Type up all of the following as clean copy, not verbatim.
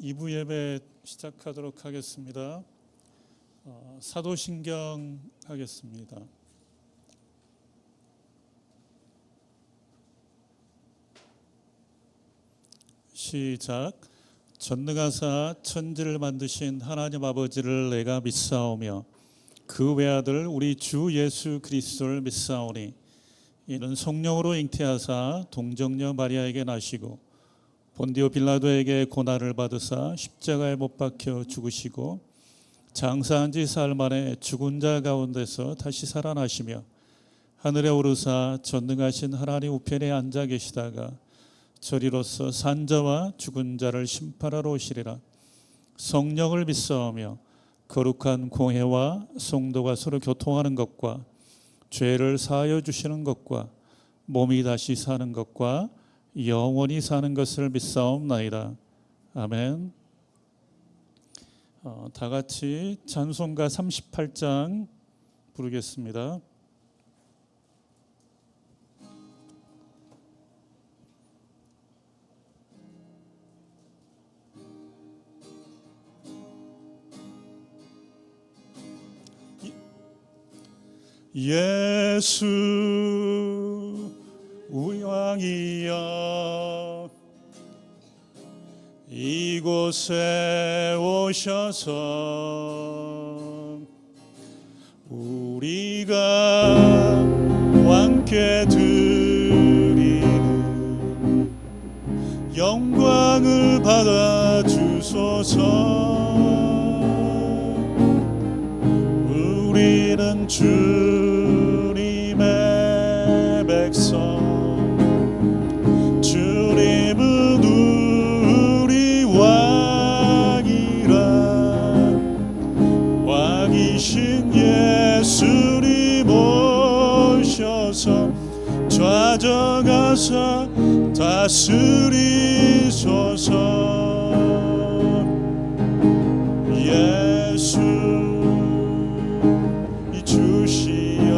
2부 예배 시작하도록 하겠습니다. 사도신경 하겠습니다. 시작. 전능하사 천지를 만드신 하나님 아버지를 내가 믿사오며 그 외아들 우리 주 예수 그리스도를 믿사오니 이는 성령으로 잉태하사 동정녀 마리아에게 나시고 본디오 빌라도에게 고난을 받으사 십자가에 못 박혀 죽으시고 장사한 지 사흘 만에 죽은 자 가운데서 다시 살아나시며 하늘에 오르사 전능하신 하나님 우편에 앉아 계시다가 저리로서 산자와 죽은 자를 심판하러 오시리라. 성령을 믿사오며 거룩한 공회와 성도가 서로 교통하는 것과 죄를 사하여 주시는 것과 몸이 다시 사는 것과 영원히 사는 것을 믿사옵나이다. 아멘. 다 같이 찬송가 38장 부르겠습니다. 예수 우리 왕이여 이곳에 오셔서 우리가 왕께 드리는 영광을 받아 주소서. 우리는 주님의 백성, 주님은 우리 왕이라. 왕이신 예수님 오셔서 좌정하사 다스리소서. 예수 주시여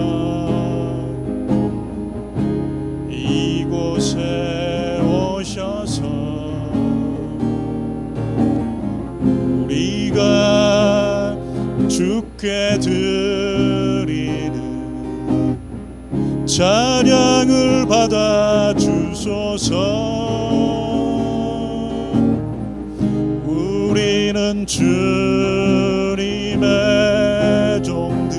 이곳에 오셔서 우리가 주께 드리는 찬양을 받아 주소서. 우리는 주님의 종들,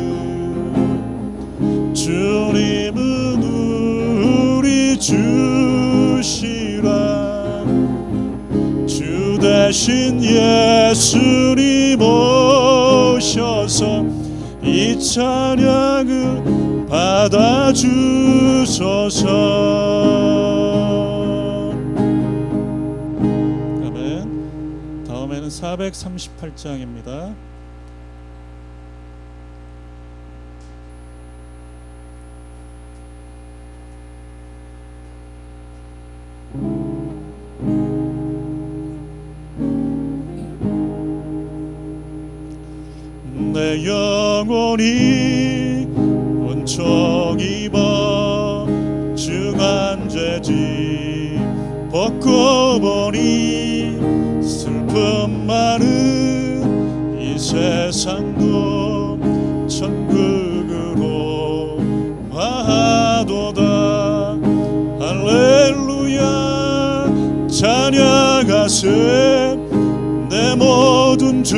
주님은 우리 주시라. 주 대신 예수님 오셔서 이 찬양을 받아주소서. 아멘. 다음에는 438장입니다. 내 영혼이 온총 입어 중한 죄짐 벗고 보니 슬픔 많은 이 세상도 천국으로 화하도다. 할렐루야 찬양하세. 내 모든 죄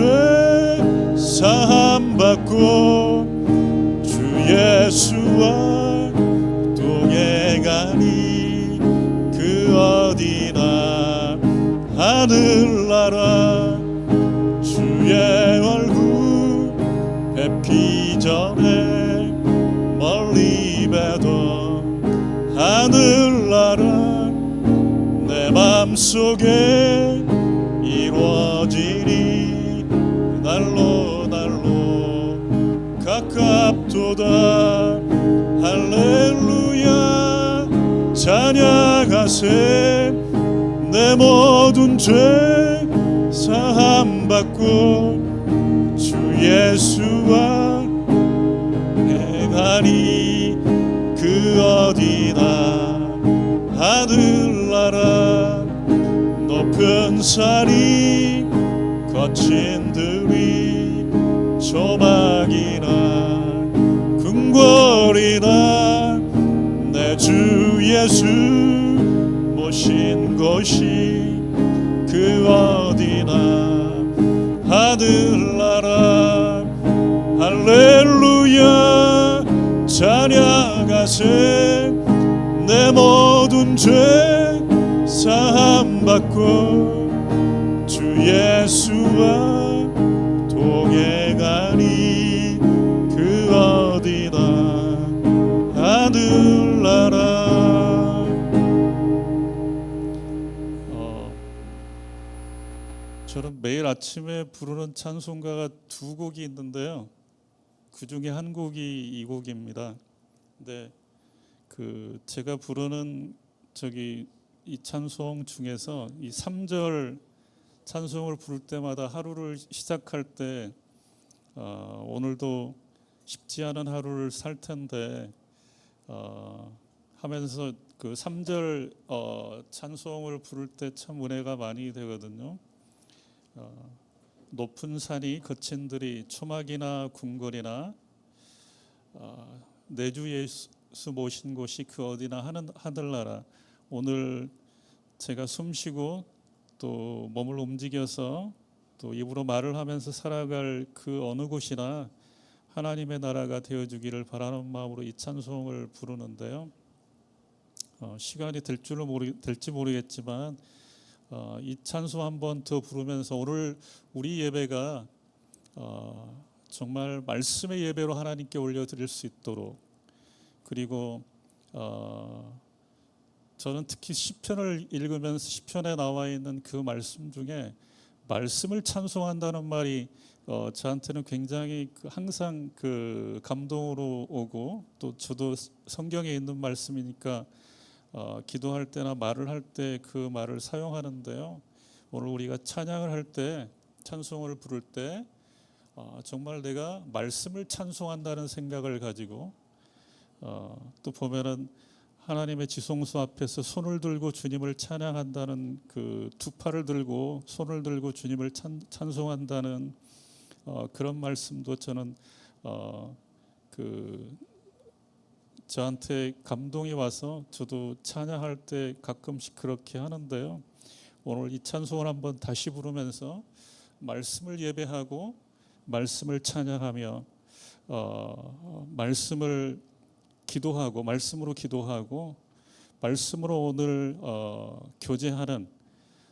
사함받고 주 예수와 동행하니 그 어디나 하늘나라. 주의 얼굴 뵙기 전에 멀리 뵈던 하늘나라 내 맘속에 이루어지니 날로 가깝도다. 할렐루야 찬양하세. 내 모든 죄 사함받고 주 예수와 행하니 그 어디나 하늘나라 높은 산이 거친 들이 조막이나 궁궐이나 내 주 예수 모신 곳이 그 어디나 하늘나라 할렐루야 찬양하세 내 모든 죄 사함받고 주 예수와 동행하니 그 어디나 하늘나라. 저는 매일 아침에 부르는 찬송가가 두 곡이 있는데요. 그 중에 한 곡이 이 곡입니다. 근데 제가 부르는 이 찬송 중에서 이 3절 찬송을 부를 때마다 하루를 시작할 때 오늘도 쉽지 않은 하루를 살 텐데 하면서 그 3절 찬송을 부를 때 참 은혜가 많이 되거든요. 높은 산이 거친 들이 초막이나 궁궐이나 내 주 예수 모신 곳이 그 어디나 하늘나라. 오늘 제가 숨쉬고 또 몸을 움직여서 또 입으로 말을 하면서 살아갈 그 어느 곳이나 하나님의 나라가 되어주기를 바라는 마음으로 이 찬송을 부르는데요. 시간이 될지 모르겠지만 이 찬송 한번 더 부르면서 오늘 우리 예배가 정말 말씀의 예배로 하나님께 올려드릴 수 있도록, 그리고 저는 특히 시편을 읽으면서 시편에 나와 있는 그 말씀 중에 말씀을 찬송한다는 말이 저한테는 굉장히 항상 그 감동으로 오고, 또 저도 성경에 있는 말씀이니까 기도할 때나 말을 할 때 그 말을 사용하는데요. 오늘 우리가 찬양을 할 때, 찬송을 부를 때 정말 내가 말씀을 찬송한다는 생각을 가지고 또 보면은 하나님의 지성소 앞에서 손을 들고 주님을 찬양한다는 그 두 팔을 들고 손을 들고 주님을 찬송한다는 그런 말씀도 저는 저한테 감동이 와서 저도 찬양할 때 가끔씩 그렇게 하는데요. 오늘 이 찬송을 한번 다시 부르면서 말씀을 예배하고 말씀을 찬양하며 말씀을 기도하고 말씀으로 기도하고 말씀으로 오늘 교제하는,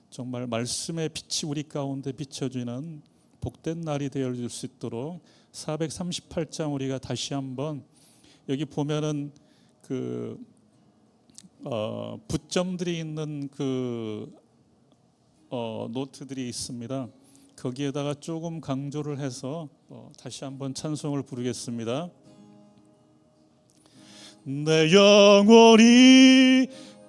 정말 말씀의 빛이 우리 가운데 비춰지는 복된 날이 되어줄 수 있도록 438장 우리가 다시 한번, 여기 보면은 붓점들이 있는 노트들이 있습니다. 거기에다가 조금 강조를 해서 다시 한번 찬송을 부르겠습니다. 내 영혼이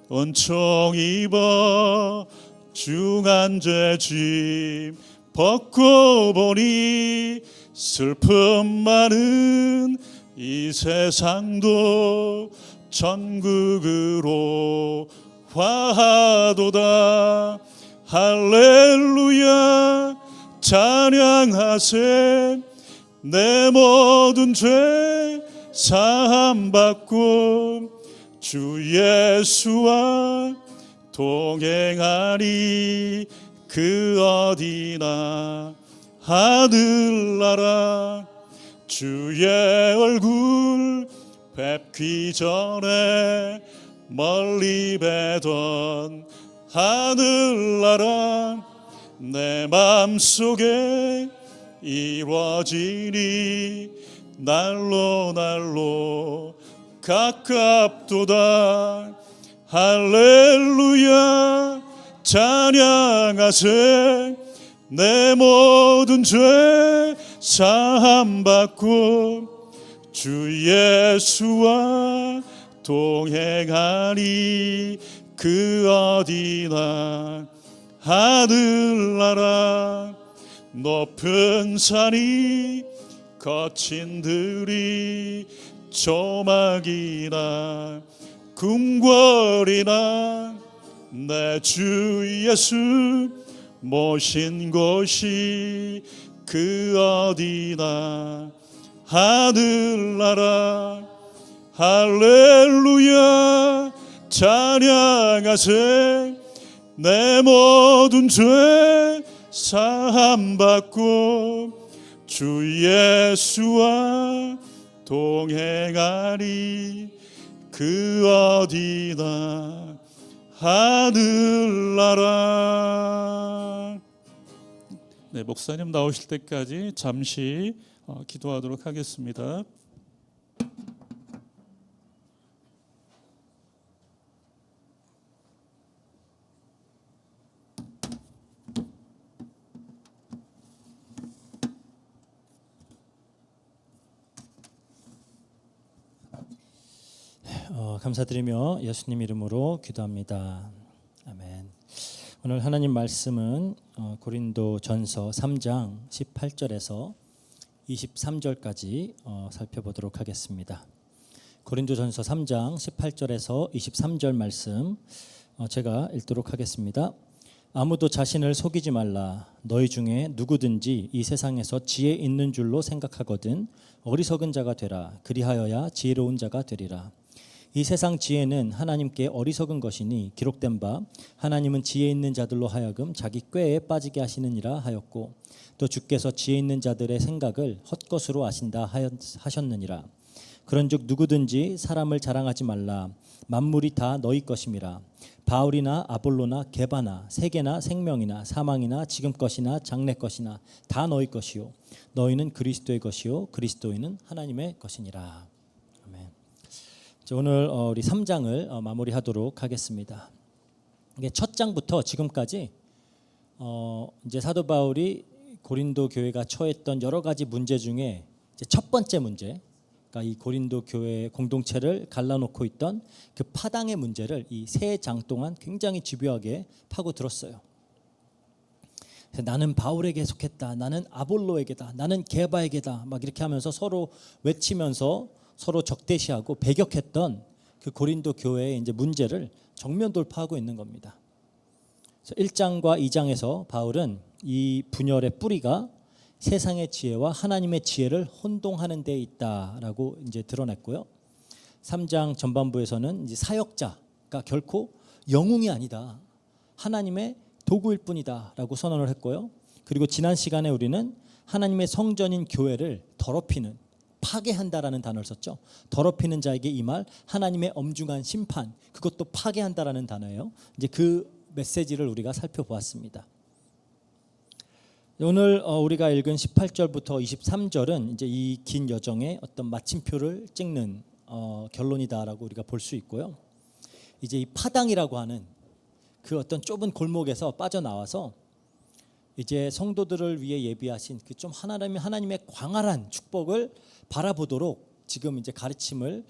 은총 입어 중한 죄짐 벗고 보니 슬픔 많은 이 세상도 천국으로 화하도다. 할렐루야 찬양하세 내 모든 죄 사함받고 주 예수와 동행하니 그 어디나 하늘나라. 주의 얼굴 뵙기 전에 멀리 뵈던 하늘나라. 내 맘속에 이루어지니 날로 가깝도다. 할렐루야 찬양하세 내 모든 죄 사함받고 주 예수와 동행하니 그 어디나 하늘나라. 높은 산이 거친 들이 조막이나 궁궐이나 내 주 예수 모신 곳이 그 어디나 하늘나라 할렐루야 찬양하세 내 모든 죄 사함받고 주 예수와 동행하리 그 어디나 하늘나라. 네, 목사님 나오실 때까지 잠시 기도하도록 하겠습니다. 감사드리며 예수님 이름으로 기도합니다. 아멘. 오늘 하나님 말씀은 고린도전서 3장 18절에서 23절까지 살펴보도록 하겠습니다. 고린도전서 3장 18절에서 23절 말씀 제가 읽도록 하겠습니다. 아무도 자신을 속이지 말라. 너희 중에 누구든지 이 세상에서 지혜 있는 줄로 생각하거든 어리석은 자가 되라. 그리하여야 지혜로운 자가 되리라. 이 세상 지혜는 하나님께 어리석은 것이니 기록된 바 하나님은 지혜 있는 자들로 하여금 자기 꾀에 빠지게 하시느니라 하였고 또 주께서 지혜 있는 자들의 생각을 헛것으로 아신다 하셨느니라. 그런즉 누구든지 사람을 자랑하지 말라. 만물이 다 너희 것임이라. 바울이나 아볼로나 게바나 세계나 생명이나 사망이나 지금 것이나 장래 것이나 다 너희 것이요 너희는 그리스도의 것이요 그리스도인은 하나님의 것이니라. 오늘 우리 3장을 마무리하도록 하겠습니다. 이게 첫 장부터 지금까지 이제 사도 바울이 고린도 교회가 처했던 여러 가지 문제 중에 이제 첫 번째 문제, 그러니까 이 고린도 교회 공동체를 갈라놓고 있던 그 파당의 문제를 이 세 장 동안 굉장히 집요하게 파고들었어요. 나는 바울에게 속했다, 나는 아볼로에게다, 나는 게바에게다, 막 이렇게 하면서 서로 외치면서 서로 적대시하고 배격했던 그 고린도 교회의 이제 문제를 정면 돌파하고 있는 겁니다. 1장과 2장에서 바울은 이 분열의 뿌리가 세상의 지혜와 하나님의 지혜를 혼동하는 데 있다라고 이제 드러냈고요. 3장 전반부에서는 이제 사역자가 결코 영웅이 아니다, 하나님의 도구일 뿐이다라고 선언을 했고요. 그리고 지난 시간에 우리는 하나님의 성전인 교회를 더럽히는, 파괴한다라는 단어를 썼죠. 더럽히는 자에게 임할 하나님의 엄중한 심판, 그것도 파괴한다라는 단어예요. 이제 그 메시지를 우리가 살펴보았습니다. 오늘 우리가 읽은 18절부터 23절은 이제 이 긴 여정의 어떤 마침표를 찍는 결론이다라고 우리가 볼 수 있고요. 이제 이 파당이라고 하는 그 어떤 좁은 골목에서 빠져나와서 이제 성도들을 위해 예비하신 그 좀 하나님의 광활한 축복을 바라보도록 지금 이제 가르침을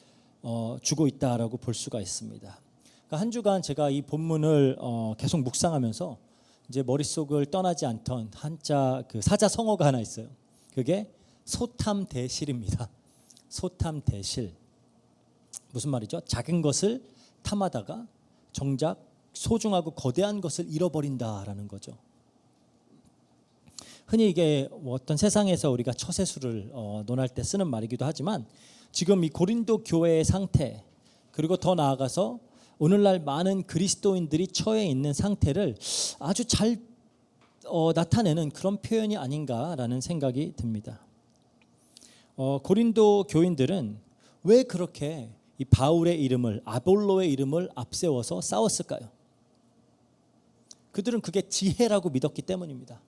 주고 있다라고 볼 수가 있습니다. 그러니까 한 주간 제가 이 본문을 계속 묵상하면서 이제 머릿속을 떠나지 않던 한자 그 사자성어가 하나 있어요. 그게 소탐대실입니다. 소탐대실. 무슨 말이죠? 작은 것을 탐하다가 정작 소중하고 거대한 것을 잃어버린다라는 거죠. 흔히 이게 어떤 세상에서 우리가 처세술을 논할 때 쓰는 말이기도 하지만 지금 이 고린도 교회의 상태, 그리고 더 나아가서 오늘날 많은 그리스도인들이 처해 있는 상태를 아주 잘 나타내는 그런 표현이 아닌가라는 생각이 듭니다. 고린도 교인들은 왜 그렇게 이 바울의 이름을, 아볼로의 이름을 앞세워서 싸웠을까요? 그들은 그게 지혜라고 믿었기 때문입니다.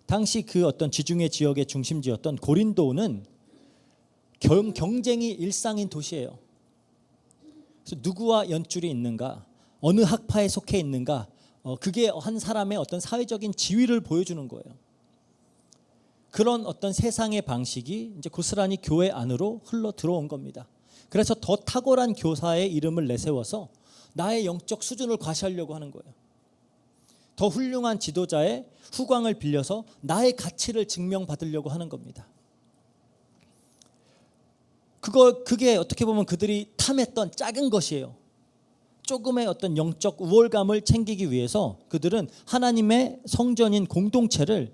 당시 그 어떤 지중해 지역의 중심지였던 고린도는 경쟁이 일상인 도시예요. 그래서 누구와 연줄이 있는가, 어느 학파에 속해 있는가, 그게 한 사람의 어떤 사회적인 지위를 보여주는 거예요. 그런 어떤 세상의 방식이 이제 고스란히 교회 안으로 흘러 들어온 겁니다. 그래서 더 탁월한 교사의 이름을 내세워서 나의 영적 수준을 과시하려고 하는 거예요. 더 훌륭한 지도자의 후광을 빌려서 나의 가치를 증명받으려고 하는 겁니다. 그게 어떻게 보면 그들이 탐했던 작은 것이에요. 조금의 어떤 영적 우월감을 챙기기 위해서 그들은 하나님의 성전인 공동체를,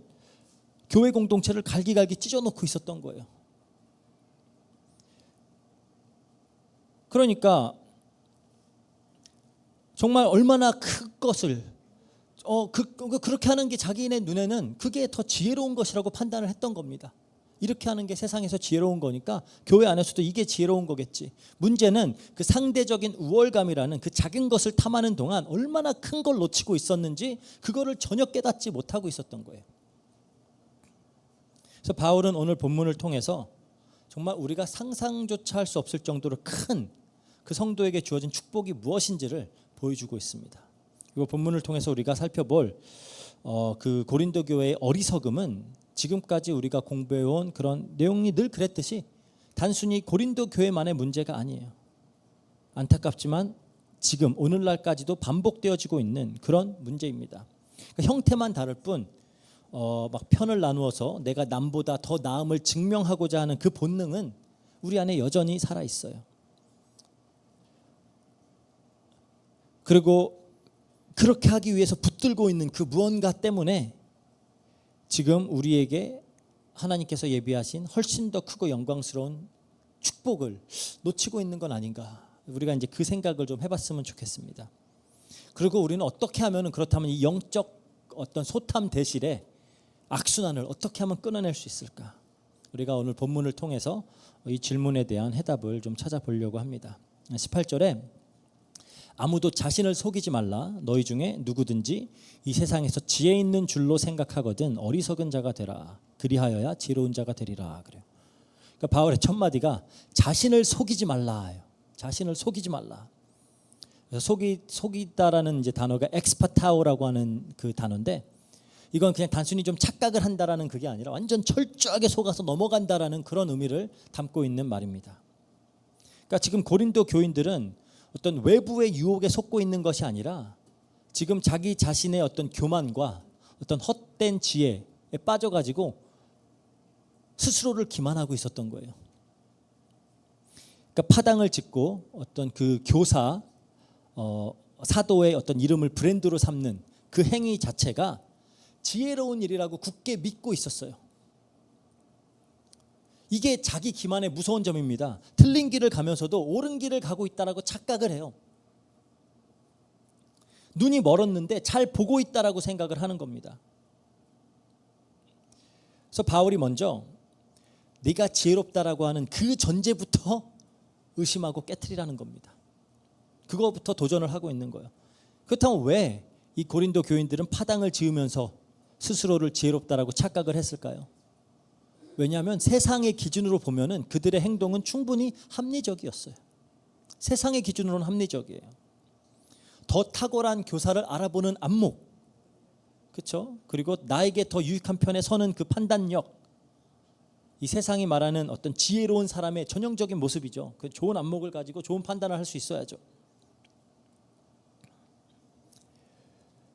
교회 공동체를 갈기갈기 찢어놓고 있었던 거예요. 그러니까 정말 얼마나 큰 것을 그렇게 하는 게 자기네 눈에는 그게 더 지혜로운 것이라고 판단을 했던 겁니다. 이렇게 하는 게 세상에서 지혜로운 거니까 교회 안에서도 이게 지혜로운 거겠지. 문제는 그 상대적인 우월감이라는 그 작은 것을 탐하는 동안 얼마나 큰 걸 놓치고 있었는지 그거를 전혀 깨닫지 못하고 있었던 거예요. 그래서 바울은 오늘 본문을 통해서 정말 우리가 상상조차 할 수 없을 정도로 큰 그 성도에게 주어진 축복이 무엇인지를 보여주고 있습니다. 이 본문을 통해서 우리가 살펴볼 그 고린도 교회의 어리석음은 지금까지 우리가 공부해온 그런 내용이 늘 그랬듯이 단순히 고린도 교회만의 문제가 아니에요. 안타깝지만 지금 오늘날까지도 반복되어지고 있는 그런 문제입니다. 그러니까 형태만 다를 뿐 막 편을 나누어서 내가 남보다 더 나음을 증명하고자 하는 그 본능은 우리 안에 여전히 살아 있어요. 그리고 그렇게 하기 위해서 붙들고 있는 그 무언가 때문에 지금 우리에게 하나님께서 예비하신 훨씬 더 크고 영광스러운 축복을 놓치고 있는 건 아닌가. 우리가 이제 그 생각을 좀 해봤으면 좋겠습니다. 그리고 우리는 어떻게 하면 그렇다면 이 영적 어떤 소탐 대실에 악순환을 어떻게 하면 끊어낼 수 있을까? 우리가 오늘 본문을 통해서 이 질문에 대한 해답을 좀 찾아보려고 합니다. 18절에 아무도 자신을 속이지 말라. 너희 중에 누구든지 이 세상에서 지혜 있는 줄로 생각하거든 어리석은 자가 되라. 그리하여야 지혜로운 자가 되리라. 그래요. 그러니까 바울의 첫 마디가 자신을 속이지 말라. 자신을 속이지 말라. 그래서 속이다라는 이제 단어가 엑스파타오라고 하는 그 단어인데 이건 그냥 단순히 좀 착각을 한다라는 그게 아니라 완전 철저하게 속아서 넘어간다라는 그런 의미를 담고 있는 말입니다. 그러니까 지금 고린도 교인들은 어떤 외부의 유혹에 속고 있는 것이 아니라 지금 자기 자신의 어떤 교만과 어떤 헛된 지혜에 빠져가지고 스스로를 기만하고 있었던 거예요. 그러니까 파당을 짓고 어떤 그 교사, 사도의 어떤 이름을 브랜드로 삼는 그 행위 자체가 지혜로운 일이라고 굳게 믿고 있었어요. 이게 자기 기만의 무서운 점입니다. 틀린 길을 가면서도 옳은 길을 가고 있다라고 착각을 해요. 눈이 멀었는데 잘 보고 있다라고 생각을 하는 겁니다. 그래서 바울이 먼저 네가 지혜롭다라고 하는 그 전제부터 의심하고 깨트리라는 겁니다. 그거부터 도전을 하고 있는 거예요. 그렇다면 왜 이 고린도 교인들은 파당을 지으면서 스스로를 지혜롭다라고 착각을 했을까요? 왜냐하면 세상의 기준으로 보면은 그들의 행동은 충분히 합리적이었어요. 세상의 기준으로는 합리적이에요. 더 탁월한 교사를 알아보는 안목, 그렇죠? 그리고 나에게 더 유익한 편에 서는 그 판단력, 이 세상이 말하는 어떤 지혜로운 사람의 전형적인 모습이죠. 그 좋은 안목을 가지고 좋은 판단을 할 수 있어야죠.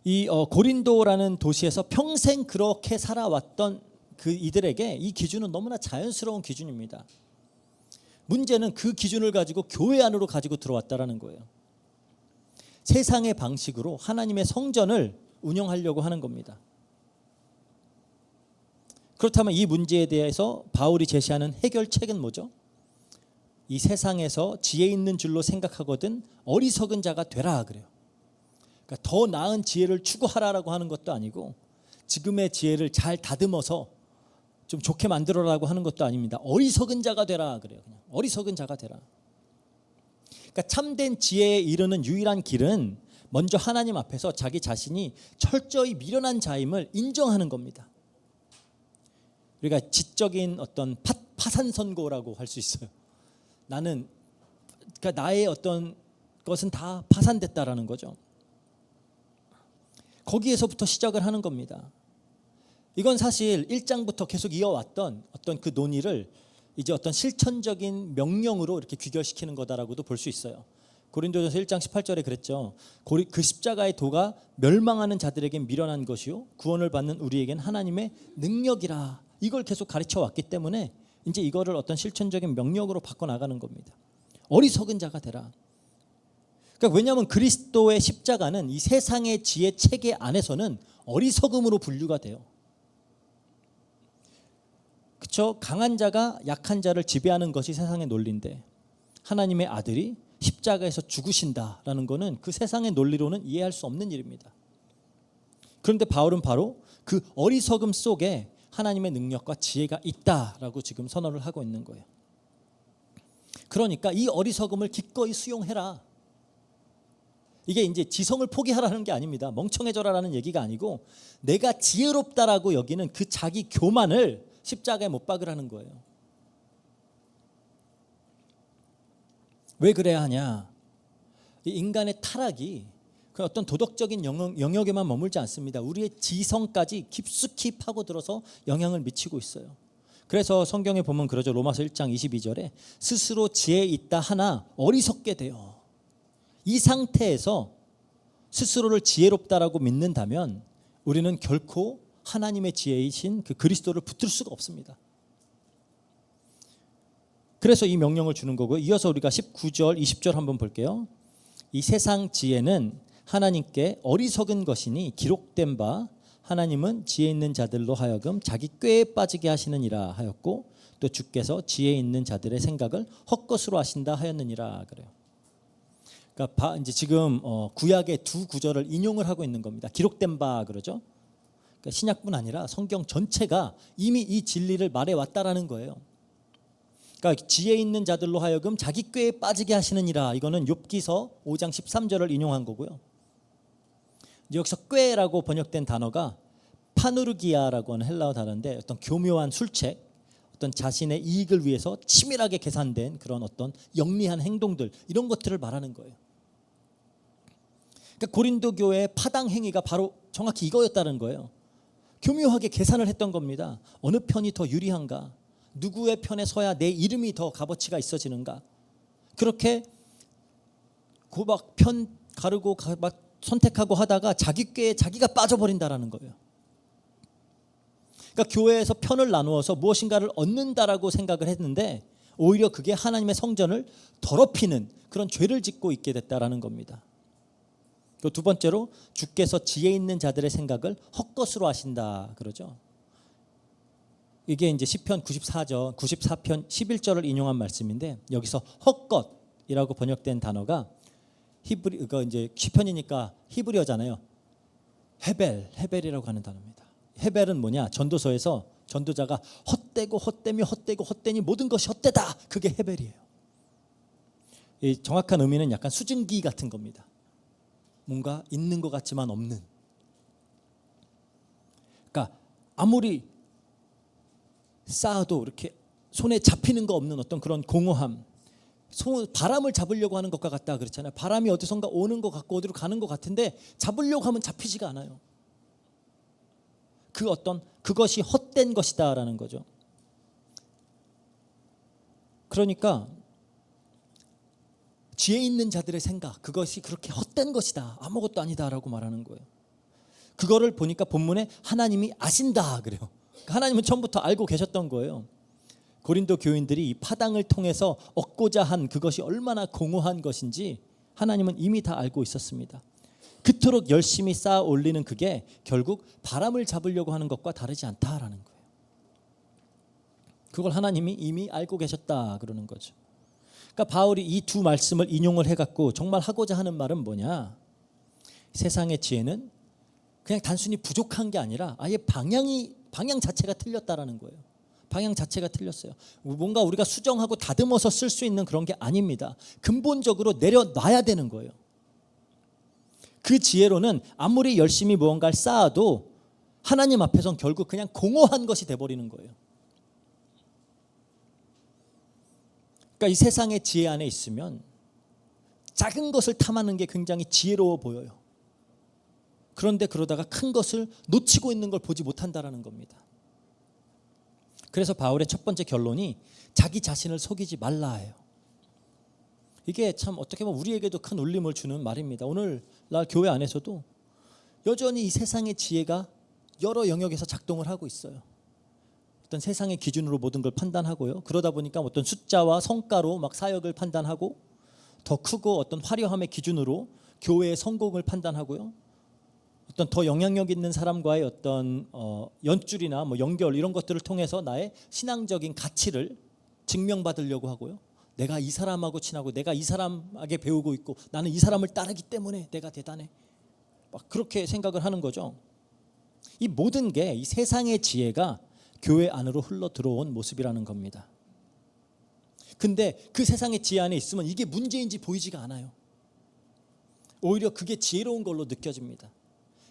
이 고린도라는 도시에서 평생 그렇게 살아왔던 그 이들에게 이 기준은 너무나 자연스러운 기준입니다. 문제는 그 기준을 가지고 교회 안으로 가지고 들어왔다라는 거예요. 세상의 방식으로 하나님의 성전을 운영하려고 하는 겁니다. 그렇다면 이 문제에 대해서 바울이 제시하는 해결책은 뭐죠? 이 세상에서 지혜 있는 줄로 생각하거든 어리석은 자가 되라 그래요. 그러니까 더 나은 지혜를 추구하라라고 하는 것도 아니고 지금의 지혜를 잘 다듬어서 좀 좋게 만들어라고 하는 것도 아닙니다. 어리석은 자가 되라 그래요. 그냥 어리석은 자가 되라. 그러니까 참된 지혜에 이르는 유일한 길은 먼저 하나님 앞에서 자기 자신이 철저히 미련한 자임을 인정하는 겁니다. 우리가 지적인 어떤 파산 선고라고 할 수 있어요. 나는 그러니까 나의 어떤 것은 다 파산됐다라는 거죠. 거기에서부터 시작을 하는 겁니다. 이건 사실 1장부터 계속 이어왔던 어떤 그 논의를 이제 어떤 실천적인 명령으로 이렇게 귀결시키는 거다라고도 볼 수 있어요. 고린도전서 1장 18절에 그랬죠. 그 십자가의 도가 멸망하는 자들에겐 미련한 것이요 구원을 받는 우리에겐 하나님의 능력이라. 이걸 계속 가르쳐 왔기 때문에 이제 이거를 어떤 실천적인 명령으로 바꿔 나가는 겁니다. 어리석은 자가 되라. 그러니까 왜냐하면 그리스도의 십자가는 이 세상의 지혜 체계 안에서는 어리석음으로 분류가 돼요. 그렇죠? 강한 자가 약한 자를 지배하는 것이 세상의 논리인데 하나님의 아들이 십자가에서 죽으신다라는 것은 그 세상의 논리로는 이해할 수 없는 일입니다. 그런데 바울은 바로 그 어리석음 속에 하나님의 능력과 지혜가 있다라고 지금 선언을 하고 있는 거예요. 그러니까 이 어리석음을 기꺼이 수용해라. 이게 이제 지성을 포기하라는 게 아닙니다. 멍청해져라라는 얘기가 아니고 내가 지혜롭다라고 여기는 그 자기 교만을 십자가에 못 박으라는 거예요. 왜 그래야 하냐? 이 인간의 타락이 그 어떤 도덕적인 영역에만 머물지 않습니다. 우리의 지성까지 깊숙이 파고들어서 영향을 미치고 있어요. 그래서 성경에 보면 그러죠. 로마서 1장 22절에 스스로 지혜 있다 하나 어리석게 돼요. 이 상태에서 스스로를 지혜롭다라고 믿는다면 우리는 결코 하나님의 지혜이신 그 그리스도를 붙들 수가 없습니다. 그래서 이 명령을 주는 거고요. 이어서 우리가 19절, 20절 한번 볼게요. 이 세상 지혜는 하나님께 어리석은 것이니 기록된 바 하나님은 지혜 있는 자들로 하여금 자기 꾀에 빠지게 하시느니라 하였고 또 주께서 지혜 있는 자들의 생각을 헛것으로 하신다 하였느니라 그래요. 그러니까 이제 지금 구약의 두 구절을 인용을 하고 있는 겁니다. 기록된 바 그러죠. 그러니까 신약뿐 아니라 성경 전체가 이미 이 진리를 말해 왔다라는 거예요. 그러니까 지혜 있는 자들로 하여금 자기 꾀에 빠지게 하시느니라. 이거는 욥기서 5장 13절을 인용한 거고요. 여기서 꾀라고 번역된 단어가 파누르기아라고 하는 헬라어 단어인데 어떤 교묘한 술책, 어떤 자신의 이익을 위해서 치밀하게 계산된 그런 어떤 영리한 행동들 이런 것들을 말하는 거예요. 그러니까 고린도 교회의 파당 행위가 바로 정확히 이거였다는 거예요. 교묘하게 계산을 했던 겁니다. 어느 편이 더 유리한가? 누구의 편에 서야 내 이름이 더 값어치가 있어지는가? 그렇게 막 편 가르고 막 선택하고 하다가 자기 꾀에 자기가 빠져버린다라는 거예요. 그러니까 교회에서 편을 나누어서 무엇인가를 얻는다라고 생각을 했는데 오히려 그게 하나님의 성전을 더럽히는 그런 죄를 짓고 있게 됐다라는 겁니다. 또 두 번째로 주께서 지혜 있는 자들의 생각을 헛것으로 하신다 그러죠. 이게 이제 시편 94편 11절을 인용한 말씀인데 여기서 헛것이라고 번역된 단어가 이거 이제 시편이니까 히브리어잖아요. 헤벨이라고 하는 단어입니다. 헤벨은 뭐냐? 전도서에서 전도자가 헛되니 모든 것이 헛되다. 그게 헤벨이에요. 이 정확한 의미는 약간 수증기 같은 겁니다. 뭔가 있는 것 같지만 없는. 그러니까 아무리 쌓아도 이렇게 손에 잡히는 거 없는 어떤 그런 공허함. 바람을 잡으려고 하는 것과 같다 그렇잖아요. 바람이 어디선가 오는 것 같고 어디로 가는 것 같은데 잡으려고 하면 잡히지가 않아요. 그것이 헛된 것이다라는 거죠. 그러니까 지혜 있는 자들의 생각 그것이 그렇게 헛된 것이다. 아무것도 아니다라고 말하는 거예요. 그거를 보니까 본문에 하나님이 아신다 그래요. 하나님은 처음부터 알고 계셨던 거예요. 고린도 교인들이 이 파당을 통해서 얻고자 한 그것이 얼마나 공허한 것인지 하나님은 이미 다 알고 있었습니다. 그토록 열심히 쌓아 올리는 그게 결국 바람을 잡으려고 하는 것과 다르지 않다라는 거예요. 그걸 하나님이 이미 알고 계셨다 그러는 거죠. 그러니까 바울이 이 두 말씀을 인용을 해갖고 정말 하고자 하는 말은 뭐냐? 세상의 지혜는 그냥 단순히 부족한 게 아니라 아예 방향 자체가 틀렸다라는 거예요. 방향 자체가 틀렸어요. 뭔가 우리가 수정하고 다듬어서 쓸 수 있는 그런 게 아닙니다. 근본적으로 내려놔야 되는 거예요. 그 지혜로는 아무리 열심히 무언가를 쌓아도 하나님 앞에선 결국 그냥 공허한 것이 돼버리는 거예요. 그러니까 이 세상의 지혜 안에 있으면 작은 것을 탐하는 게 굉장히 지혜로워 보여요. 그런데 그러다가 큰 것을 놓치고 있는 걸 보지 못한다라는 겁니다. 그래서 바울의 첫 번째 결론이 자기 자신을 속이지 말라예요. 이게 참 어떻게 보면 우리에게도 큰 울림을 주는 말입니다. 오늘날 교회 안에서도 여전히 이 세상의 지혜가 여러 영역에서 작동을 하고 있어요. 어떤 세상의 기준으로 모든 걸 판단하고요. 그러다 보니까 어떤 숫자와 성과로 막 사역을 판단하고 더 크고 어떤 화려함의 기준으로 교회의 성공을 판단하고요. 어떤 더 영향력 있는 사람과의 어떤 연줄이나 뭐 연결 이런 것들을 통해서 나의 신앙적인 가치를 증명받으려고 하고요. 내가 이 사람하고 친하고 내가 이 사람에게 배우고 있고 나는 이 사람을 따르기 때문에 내가 대단해. 막 그렇게 생각을 하는 거죠. 이 모든 게 이 세상의 지혜가 교회 안으로 흘러 들어온 모습이라는 겁니다. 근데 그 세상의 지혜 안에 있으면 이게 문제인지 보이지가 않아요. 오히려 그게 지혜로운 걸로 느껴집니다.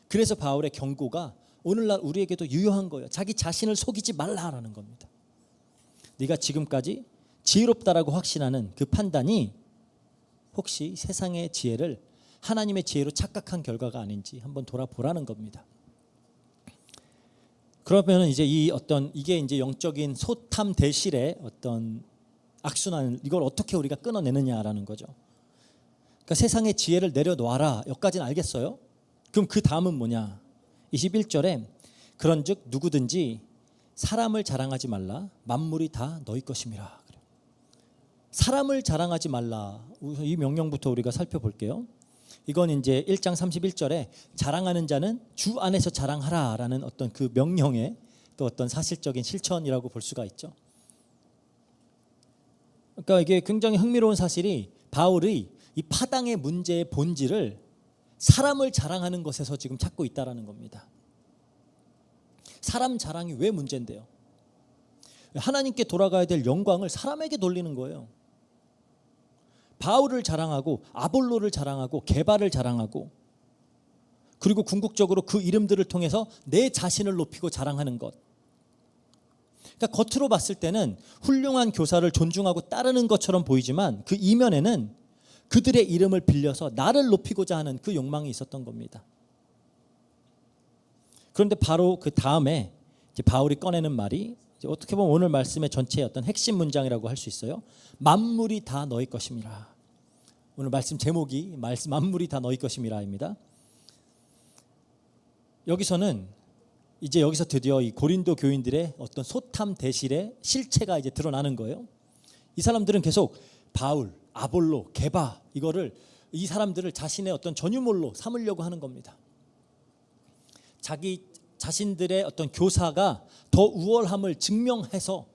그래서 바울의 경고가 오늘날 우리에게도 유효한 거예요. 자기 자신을 속이지 말라라는 겁니다. 네가 지금까지 지혜롭다라고 확신하는 그 판단이 혹시 세상의 지혜를 하나님의 지혜로 착각한 결과가 아닌지 한번 돌아보라는 겁니다. 그러면 이제 이게 이제 영적인 소탐 대실의 어떤 악순환, 이걸 어떻게 우리가 끊어내느냐라는 거죠. 그러니까 세상의 지혜를 내려놓아라. 여기까지는 알겠어요. 그럼 그 다음은 뭐냐? 21절에 그런즉 누구든지 사람을 자랑하지 말라. 만물이 다 너희 것임이라. 사람을 자랑하지 말라. 이 명령부터 우리가 살펴볼게요. 이건 이제 1장 31절에 자랑하는 자는 주 안에서 자랑하라라는 어떤 그 명령의 또 어떤 사실적인 실천이라고 볼 수가 있죠. 그러니까 이게 굉장히 흥미로운 사실이 바울이 이 파당의 문제의 본질을 사람을 자랑하는 것에서 지금 찾고 있다라는 겁니다. 사람 자랑이 왜 문제인데요? 하나님께 돌아가야 될 영광을 사람에게 돌리는 거예요. 바울을 자랑하고 아볼로를 자랑하고 게바를 자랑하고 그리고 궁극적으로 그 이름들을 통해서 내 자신을 높이고 자랑하는 것. 그러니까 겉으로 봤을 때는 훌륭한 교사를 존중하고 따르는 것처럼 보이지만 그 이면에는 그들의 이름을 빌려서 나를 높이고자 하는 그 욕망이 있었던 겁니다. 그런데 바로 그 다음에 이제 바울이 꺼내는 말이 이제 어떻게 보면 오늘 말씀의 전체의 어떤 핵심 문장이라고 할 수 있어요. 만물이 다 너희 것임이라. 오늘 말씀 제목이 만물이 다 너희 것임이라입니다. 여기서는 이제 여기서 드디어 이 고린도 교인들의 어떤 소탐 대실의 실체가 이제 드러나는 거예요. 이 사람들은 계속 바울, 아볼로, 게바 이 사람들을 자신의 어떤 전유물로 삼으려고 하는 겁니다. 자기 자신들의 어떤 교사가 더 우월함을 증명해서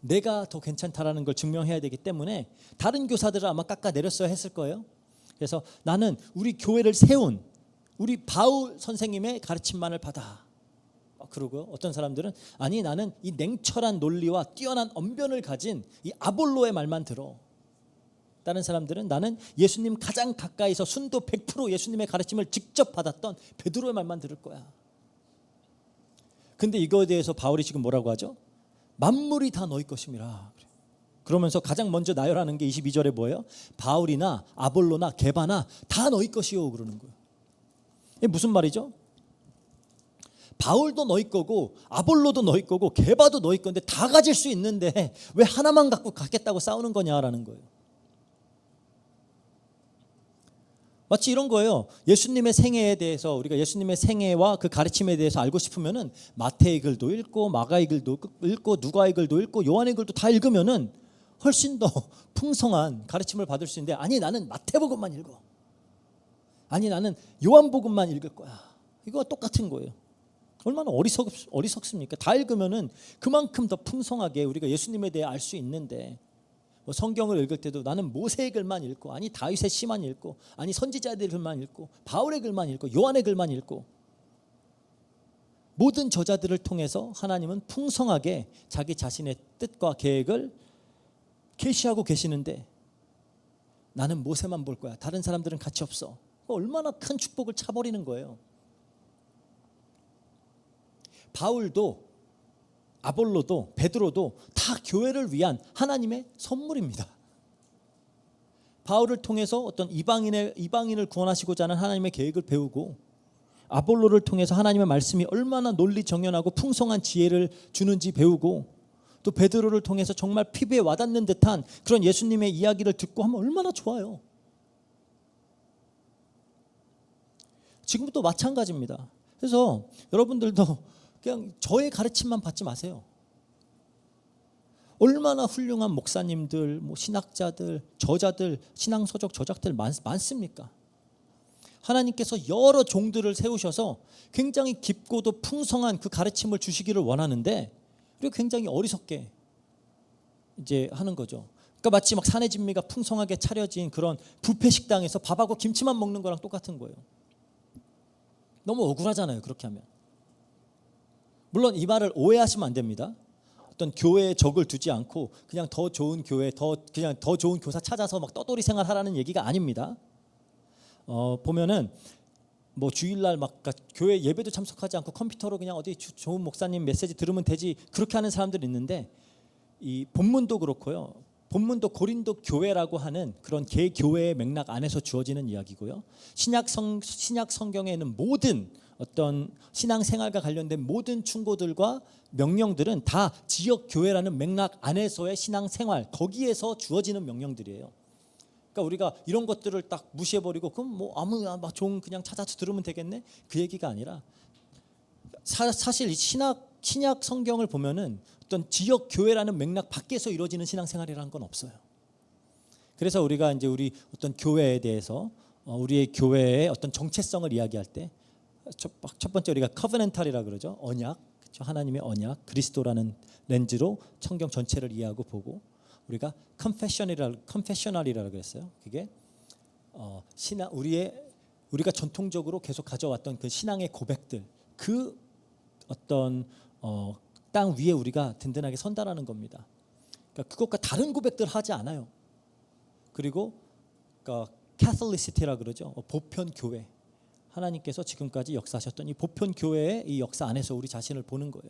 내가 더 괜찮다라는 걸 증명해야 되기 때문에 다른 교사들을 아마 깎아내렸어야 했을 거예요. 그래서 나는 우리 교회를 세운 우리 바울 선생님의 가르침만을 받아. 그러고요. 어떤 사람들은 아니 나는 이 냉철한 논리와 뛰어난 언변을 가진 이 아볼로의 말만 들어. 다른 사람들은 나는 예수님 가장 가까이서 순도 100% 예수님의 가르침을 직접 받았던 베드로의 말만 들을 거야. 근데 이거에 대해서 바울이 지금 뭐라고 하죠? 만물이 다 너희 것임이라. 그러면서 가장 먼저 나열하는 게 22절에 뭐예요? 바울이나 아볼로나 게바나 다 너희 것이요 그러는 거예요. 이게 무슨 말이죠? 바울도 너희 거고 아볼로도 너희 거고 게바도 너희 건데 다 가질 수 있는데 왜 하나만 갖고 갖겠다고 싸우는 거냐라는 거예요. 마치 이런 거예요. 예수님의 생애에 대해서 우리가 예수님의 생애와 그 가르침에 대해서 알고 싶으면은 마태의 글도 읽고 마가의 글도 읽고 누가의 글도 읽고 요한의 글도 다 읽으면은 훨씬 더 풍성한 가르침을 받을 수 있는데 아니 나는 마태복음만 읽어. 아니 나는 요한복음만 읽을 거야. 이거와 똑같은 거예요. 얼마나 어리석습니까? 다 읽으면은 그만큼 더 풍성하게 우리가 예수님에 대해 알 수 있는데 뭐 성경을 읽을 때도 나는 모세의 글만 읽고 아니 다윗의 시만 읽고 아니 선지자들의 글만 읽고 바울의 글만 읽고 요한의 글만 읽고 모든 저자들을 통해서 하나님은 풍성하게 자기 자신의 뜻과 계획을 계시하고 계시는데 나는 모세만 볼 거야. 다른 사람들은 가치 없어. 얼마나 큰 축복을 차버리는 거예요. 바울도 아볼로도 베드로도 다 교회를 위한 하나님의 선물입니다. 바울을 통해서 어떤 이방인을 구원하시고자 하는 하나님의 계획을 배우고 아볼로를 통해서 하나님의 말씀이 얼마나 논리 정연하고 풍성한 지혜를 주는지 배우고 또 베드로를 통해서 정말 피부에 와닿는 듯한 그런 예수님의 이야기를 듣고 하면 얼마나 좋아요. 지금도 마찬가지입니다. 그래서 여러분들도 그냥 저의 가르침만 받지 마세요. 얼마나 훌륭한 목사님들, 뭐 신학자들, 저자들, 신앙서적 저작들 많습니까? 하나님께서 여러 종들을 세우셔서 굉장히 깊고도 풍성한 그 가르침을 주시기를 원하는데 그리고 굉장히 어리석게 이제 하는 거죠. 그러니까 마치 막 사내 진미가 풍성하게 차려진 그런 뷔페 식당에서 밥하고 김치만 먹는 거랑 똑같은 거예요. 너무 억울하잖아요, 그렇게 하면. 물론 이 말을 오해하시면 안 됩니다. 어떤 교회에 적을 두지 않고 그냥 더 좋은 교회, 그냥 더 좋은 교사 찾아서 막 떠돌이 생활하라는 얘기가 아닙니다. 보면은 뭐 주일날 막 교회 예배도 참석하지 않고 컴퓨터로 그냥 어디 좋은 목사님 메시지 들으면 되지 그렇게 하는 사람들이 있는데 이 본문도 그렇고요. 본문도 고린도 교회라고 하는 그런 개교회의 맥락 안에서 주어지는 이야기고요. 신약 성경에는 모든 어떤 신앙생활과 관련된 모든 충고들과 명령들은 다 지역 교회라는 맥락 안에서의 신앙생활 거기에서 주어지는 명령들이에요. 그러니까 우리가 이런 것들을 딱 무시해버리고 그럼 뭐 아무나 막 좋은 그냥 찾아서 들으면 되겠네 그 얘기가 아니라 사실 이 신약 성경을 보면은 어떤 지역 교회라는 맥락 밖에서 이루어지는 신앙생활이라는 건 없어요. 그래서 우리가 이제 우리 어떤 교회에 대해서 우리의 교회의 어떤 정체성을 이야기할 때 첫 번째 우리가 커버넌탈이라 그러죠. 언약, 그렇죠? 하나님의 언약, 그리스도라는 렌즈로 성경 전체를 이해하고 보고 우리가 컨페셔널이라고 그랬어요. 그게 신앙 우리가 전통적으로 계속 가져왔던 그 신앙의 고백들 그 어떤 땅 위에 우리가 든든하게 선다라는 겁니다. 그러니까 그것과 다른 고백들 하지 않아요. 그리고 그러니까 캐톨리시티라 그러죠. 보편 교회. 하나님께서 지금까지 역사하셨던 이 보편 교회의 이 역사 안에서 우리 자신을 보는 거예요.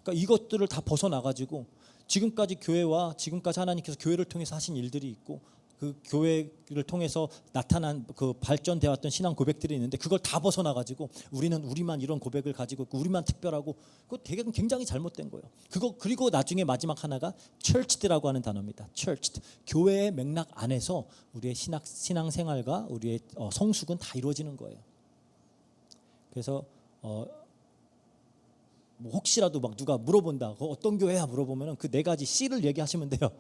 그러니까 이것들을 다 벗어나가지고 지금까지 교회와 지금까지 하나님께서 교회를 통해서 하신 일들이 있고 그 교회를 통해서 나타난 그 발전되어 왔던 신앙 고백들이 있는데 그걸 다 벗어나가지고 우리는 우리만 이런 고백을 가지고 있고 우리만 특별하고 그거 되게 굉장히 잘못된 거예요. 그리고 나중에 마지막 하나가 churched라고 하는 단어입니다. churched 교회의 맥락 안에서 우리의 신앙생활과 우리의 성숙은 다 이루어지는 거예요. 그래서 뭐 혹시라도 막 누가 물어본다. 어떤 교회야 물어보면은 그 네 가지 C를 얘기하시면 돼요.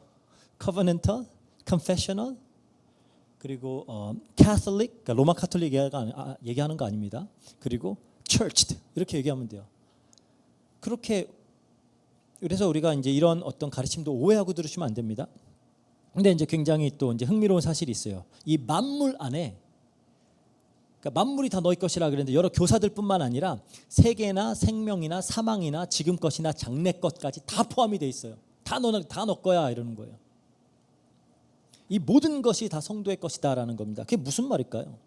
Covenantal, Confessional, 그리고 Catholic, 그러니까 로마 카톨릭 얘기하는 거 아닙니다. 그리고 Churched 이렇게 얘기하면 돼요. 그렇게 그래서 우리가 이제 이런 어떤 가르침도 오해하고 들으시면 안 됩니다. 근데 이제 굉장히 또 이제 흥미로운 사실이 있어요. 이 만물 안에 그러니까 만물이 다 너희 것이라 그랬는데 여러 교사들뿐만 아니라 세계나 생명이나 사망이나 지금 것이나 장래 것까지 다 포함이 돼 있어요. 다 너 거야 이러는 거예요. 이 모든 것이 다 성도의 것이다라는 겁니다. 그게 무슨 말일까요?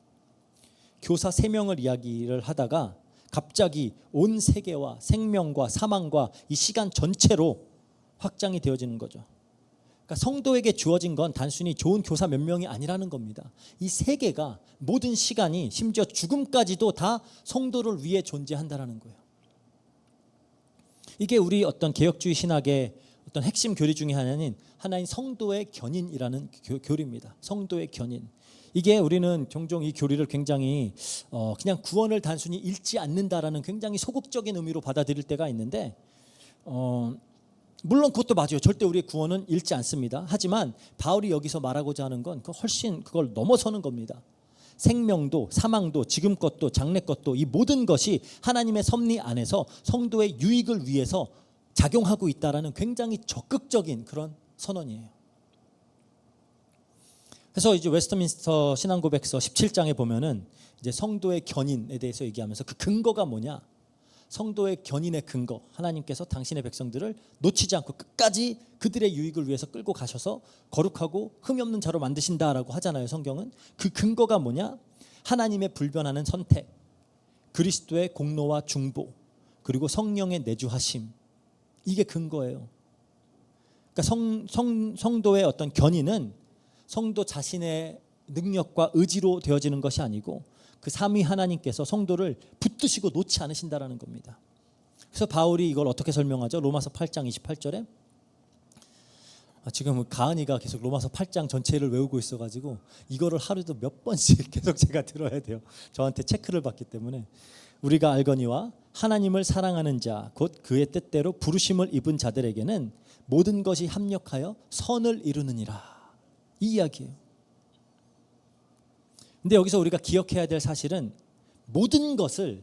교사 3명을 이야기를 하다가 갑자기 온 세계와 생명과 사망과 이 시간 전체로 확장이 되어지는 거죠. 그러니까 성도에게 주어진 건 단순히 좋은 교사 몇 명이 아니라는 겁니다. 이 세계가 모든 시간이 심지어 죽음까지도 다 성도를 위해 존재한다라는 거예요. 이게 우리 어떤 개혁주의 신학의 어떤 핵심 교리 중에 하나인 성도의 견인이라는 교리입니다. 성도의 견인. 이게 우리는 종종 이 교리를 굉장히 그냥 구원을 단순히 읽지 않는다라는 굉장히 소극적인 의미로 받아들일 때가 있는데 물론 그것도 맞아요. 절대 우리의 구원은 잃지 않습니다. 하지만 바울이 여기서 말하고자 하는 건 훨씬 그걸 넘어서는 겁니다. 생명도 사망도 지금 것도 장래 것도 이 모든 것이 하나님의 섭리 안에서 성도의 유익을 위해서 작용하고 있다라는 굉장히 적극적인 그런 선언이에요. 그래서 이제 웨스트민스터 신앙고백서 17장에 보면은 이제 성도의 견인에 대해서 얘기하면서 그 근거가 뭐냐? 성도의 견인의 근거, 하나님께서 당신의 백성들을 놓치지 않고 끝까지 그들의 유익을 위해서 끌고 가셔서 거룩하고 흠이 없는 자로 만드신다라고 하잖아요. 성경은 그 근거가 뭐냐? 하나님의 불변하는 선택, 그리스도의 공로와 중보, 그리고 성령의 내주하심, 이게 근거예요. 그러니까 성도의 어떤 견인은 성도 자신의 능력과 의지로 되어지는 것이 아니고 그 삼위 하나님께서 성도를 붙드시고 놓지 않으신다라는 겁니다. 그래서 바울이 이걸 어떻게 설명하죠? 로마서 8장 28절에 지금 가은이가 계속 로마서 8장 전체를 외우고 있어가지고 이거를 하루도 몇 번씩 계속 제가 들어야 돼요. 저한테 체크를 받기 때문에 우리가 알거니와 하나님을 사랑하는 자 곧 그의 뜻대로 부르심을 입은 자들에게는 모든 것이 합력하여 선을 이루느니라. 이 이야기예요. 근데 여기서 우리가 기억해야 될 사실은 모든 것을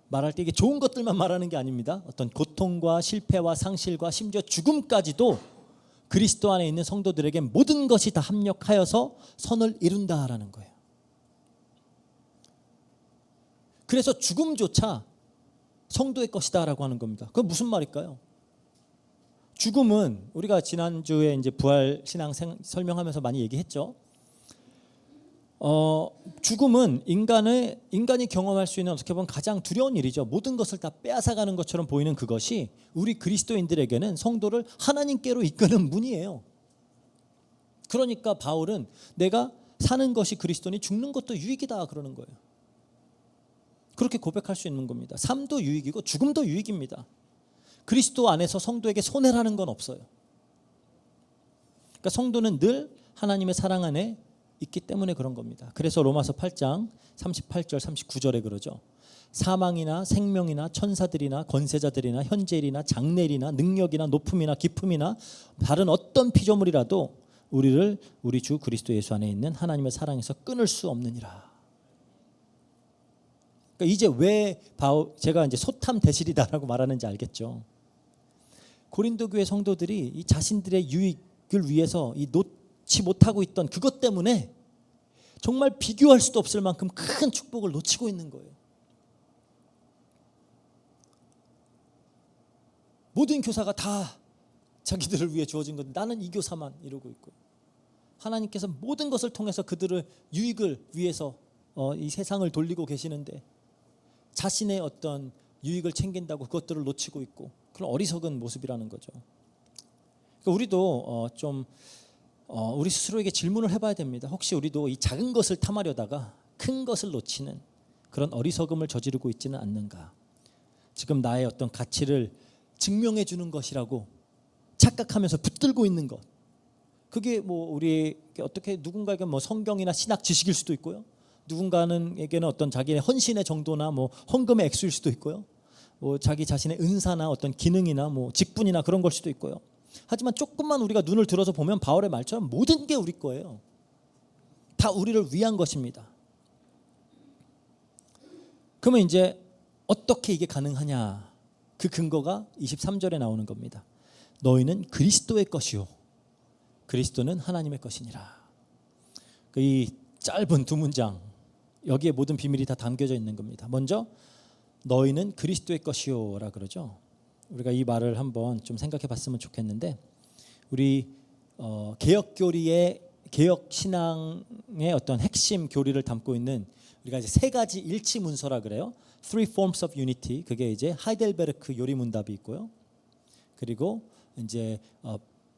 말할 때 이게 좋은 것들만 말하는 게 아닙니다. 어떤 고통과 실패와 상실과 심지어 죽음까지도 그리스도 안에 있는 성도들에게 모든 것이 다 합력하여서 선을 이룬다라는 거예요. 그래서 죽음조차 성도의 것이다라고 하는 겁니다. 그건 무슨 말일까요? 죽음은 우리가 지난주에 이제 부활 신앙 설명하면서 많이 얘기했죠. 죽음은 인간이 경험할 수 있는 어떻게 보면 가장 두려운 일이죠. 모든 것을 다 빼앗아가는 것처럼 보이는 그것이 우리 그리스도인들에게는 성도를 하나님께로 이끄는 문이에요. 그러니까 바울은 내가 사는 것이 그리스도니 죽는 것도 유익이다 그러는 거예요. 그렇게 고백할 수 있는 겁니다. 삶도 유익이고 죽음도 유익입니다. 그리스도 안에서 성도에게 손해라는 건 없어요. 그러니까 성도는 늘 하나님의 사랑 안에 있기 때문에 그런 겁니다. 그래서 로마서 8장 38절 39절에 그러죠. 사망이나 생명이나 천사들이나 권세자들이나 현재일이나 장래일이나 능력이나 높음이나 깊음이나 다른 어떤 피조물이라도 우리를 우리 주 그리스도 예수 안에 있는 하나님의 사랑에서 끊을 수 없느니라. 그러니까 이제 왜 제가 이제 소탐 대실이다라고 말하는지 알겠죠. 고린도 교회 성도들이 이 자신들의 유익을 위해서 이 놓지 못하고 있던 그것 때문에 정말 비교할 수도 없을 만큼 큰 축복을 놓치고 있는 거예요. 모든 교사가 다 자기들을 위해 주어진 건데 나는 이 교사만 이러고 있고, 하나님께서 모든 것을 통해서 그들의 유익을 위해서 이 세상을 돌리고 계시는데 자신의 어떤 유익을 챙긴다고 그것들을 놓치고 있고, 그런 어리석은 모습이라는 거죠. 그러니까 우리도 우리 스스로에게 질문을 해봐야 됩니다. 혹시 우리도 이 작은 것을 탐하려다가 큰 것을 놓치는 그런 어리석음을 저지르고 있지는 않는가? 지금 나의 어떤 가치를 증명해 주는 것이라고 착각하면서 붙들고 있는 것, 그게 뭐 우리에게 어떻게 누군가에게 뭐 성경이나 신학 지식일 수도 있고요. 누군가에게는 어떤 자기의 헌신의 정도나 뭐 헌금의 액수일 수도 있고요. 뭐 자기 자신의 은사나 어떤 기능이나 뭐 직분이나 그런 걸 수도 있고요. 하지만 조금만 우리가 눈을 들어서 보면 바울의 말처럼 모든 게 우리 거예요. 다 우리를 위한 것입니다. 그러면 이제 어떻게 이게 가능하냐? 그 근거가 23절에 나오는 겁니다. 너희는 그리스도의 것이요 그리스도는 하나님의 것이니라. 이 짧은 두 문장, 여기에 모든 비밀이 다 담겨져 있는 겁니다. 먼저 너희는 그리스도의 것이요라 그러죠. 우리가 이 말을 한번 좀 생각해 봤으면 좋겠는데, 우리 개혁 교리의 개혁 신앙의 어떤 핵심 교리를 담고 있는 우리가 이제 세 가지 일치 문서라 그래요. Three Forms of Unity. 그게 이제 하이델베르크 요리 문답이 있고요. 그리고 이제